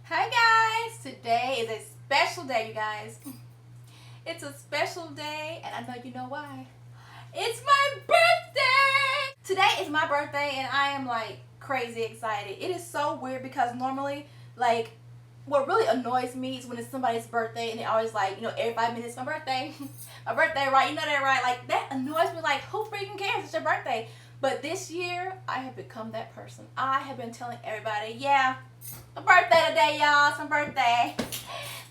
Hi guys! Today is a special day, you guys. It's a special day, and I know you know why. It's my birthday! Today is my birthday, and I am like crazy excited. It is so weird because normally, like, what really annoys me is when it's somebody's birthday and they always like, every 5 minutes, my birthday. My birthday, right? You know that, right? Like, that annoys me. Like, who freaking cares? It's your birthday. But this year, I have become that person. I have been telling everybody, yeah, my birthday today, y'all. It's my birthday.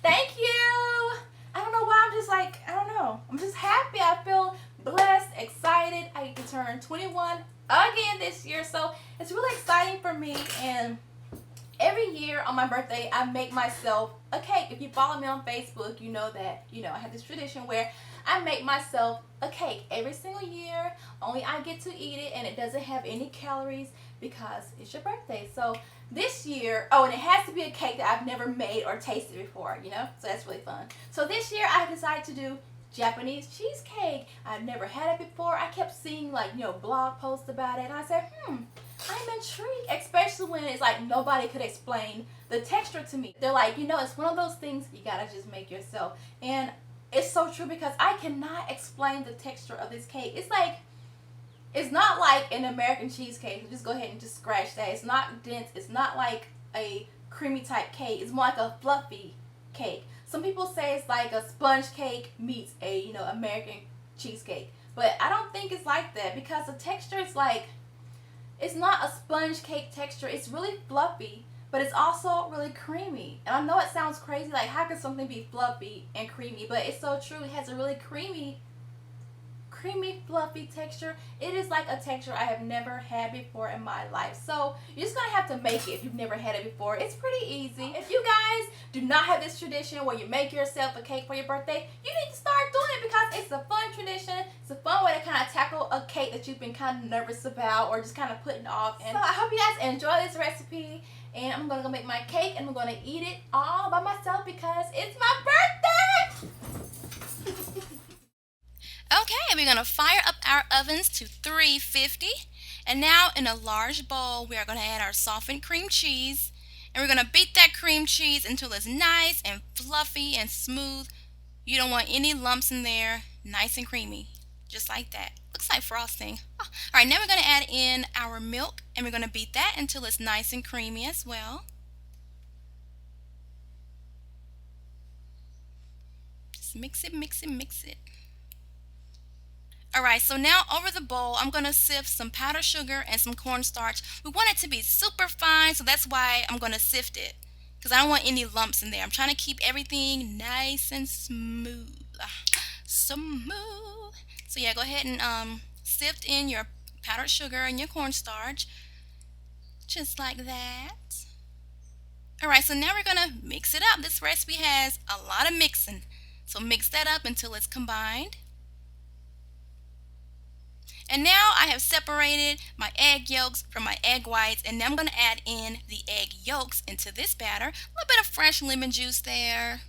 Thank you. I don't know why. I'm just like, I don't know. I'm just happy. I feel blessed, excited. I get to turn 21 again this year. So it's really exciting for me. And every year on my birthday, I make myself a cake. If you follow me on Facebook, you know that, I have this tradition where I make myself a cake every single year. Only I get to eat it, and it doesn't have any calories because it's your birthday. So this year, and it has to be a cake that I've never made or tasted before, so that's really fun. So this year, I decided to do Japanese cheesecake. I've never had it before. I kept seeing blog posts about it, and I said, I'm intrigued, especially when it's like nobody could explain the texture to me. They're like, it's one of those things you gotta just make yourself. And it's so true because I cannot explain the texture of this cake. It's not like an American cheesecake. Just go ahead and just scratch that. It's not dense. It's not like a creamy type cake. It's more like a fluffy cake. Some people say it's like a sponge cake meets a, American cheesecake. But I don't think it's like that because the texture is like, it's not a sponge cake texture. It's really fluffy, but it's also really creamy. And I know it sounds crazy, like how could something be fluffy and creamy? But it's so true. It has a really creamy, fluffy texture. It is like a texture I have never had before in my life. So you're just gonna have to make it if you've never had it before. It's pretty easy. If you guys do not have this tradition where you make yourself a cake for your birthday, you need to start doing it because it's a fun tradition. It's a fun way to kind of tackle a cake that you've been kind of nervous about or just kind of putting off. And so I hope you guys enjoy this recipe. And I'm gonna go make my cake and I'm gonna eat it all by myself because it's my birthday. Okay, we're going to fire up our ovens to 350. And now in a large bowl, we are going to add our softened cream cheese. And we're going to beat that cream cheese until it's nice and fluffy and smooth. You don't want any lumps in there. Nice and creamy. Just like that. Looks like frosting. Oh. Alright, now we're going to add in our milk. And we're going to beat that until it's nice and creamy as well. Just mix it, mix it, mix it. Alright, so now over the bowl, I'm going to sift some powdered sugar and some cornstarch. We want it to be super fine, so that's why I'm going to sift it. Because I don't want any lumps in there. I'm trying to keep everything nice and smooth. Smooth. So yeah, go ahead and sift in your powdered sugar and your cornstarch. Just like that. Alright, so now we're going to mix it up. This recipe has a lot of mixing. So mix that up until it's combined. And now I have separated my egg yolks from my egg whites, and now I'm going to add in the egg yolks into this batter. A little bit of fresh lemon juice there.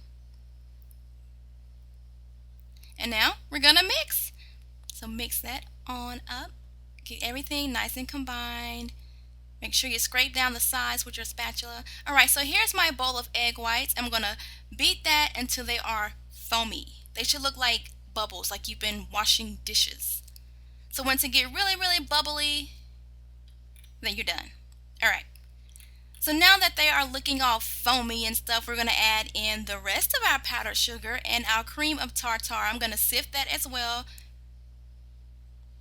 And now we're going to mix. So mix that on up. Get everything nice and combined. Make sure you scrape down the sides with your spatula. Alright, so here's my bowl of egg whites. I'm going to beat that until they are foamy. They should look like bubbles, like you've been washing dishes. So once it get really, really bubbly, then you're done. Alright. So now that they are looking all foamy and stuff, we're going to add in the rest of our powdered sugar and our cream of tartar. I'm going to sift that as well.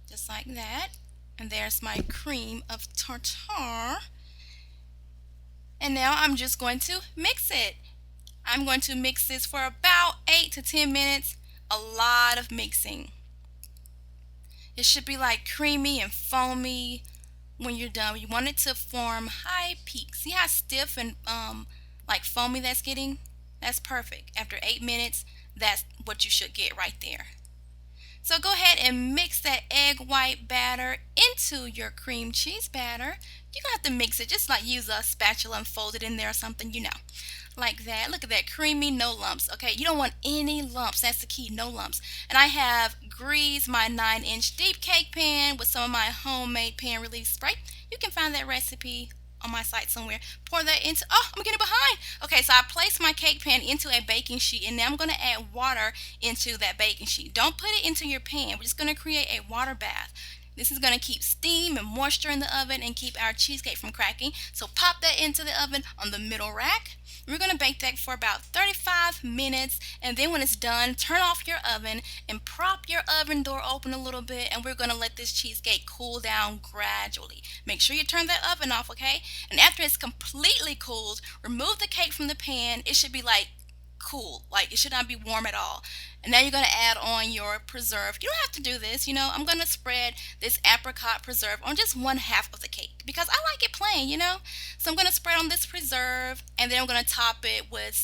Just like that. And there's my cream of tartar. And now I'm just going to mix it. I'm going to mix this for about 8 to 10 minutes. A lot of mixing. It should be like creamy and foamy when you're done. You want it to form high peaks. See how stiff and like foamy that's getting? That's perfect. After 8 minutes, that's what you should get right there. So go ahead and mix that egg white batter into your cream cheese batter. You're going to have to mix it, just like use a spatula and fold it in there or something, like that. Look at that, creamy, no lumps. Okay, you don't want any lumps. That's the key, no lumps. And I have greased my 9-inch deep cake pan with some of my homemade pan relief spray. You can find that recipe on my site somewhere. Pour that into, oh, I'm getting behind. Okay, so I placed my cake pan into a baking sheet, and now I'm going to add water into that baking sheet. Don't put it into your pan. We're just going to create a water bath. This is going to keep steam and moisture in the oven and keep our cheesecake from cracking. So pop that into the oven on the middle rack. We're going to bake that for about 35 minutes, and then when it's done, turn off your oven and prop your oven door open a little bit, and we're going to let this cheesecake cool down gradually. Make sure you turn that oven off, okay? And after it's completely cooled, remove the cake from the pan. It should be like cool, like it should not be warm at all. And now you're going to add on your preserve. You don't have to do this, you know. I'm going to spread this apricot preserve on just one half of the cake because I like it plain, you know. So I'm going to spread on this preserve, and then I'm going to top it with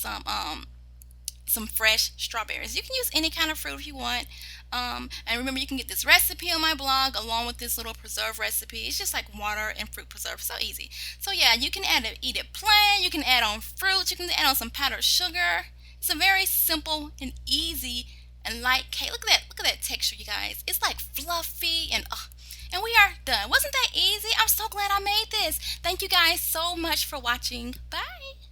some fresh strawberries. You can use any kind of fruit if you want. And remember, you can get this recipe on my blog along with this little preserve recipe. It's just like water and fruit preserve, so easy. So yeah, you can eat it plain. You can add on fruits. You can add on some powdered sugar. It's a very simple and easy and light cake. Look at that texture, you guys. It's like fluffy and we are done. Wasn't that easy? I'm so glad I made this. Thank you guys so much for watching. Bye.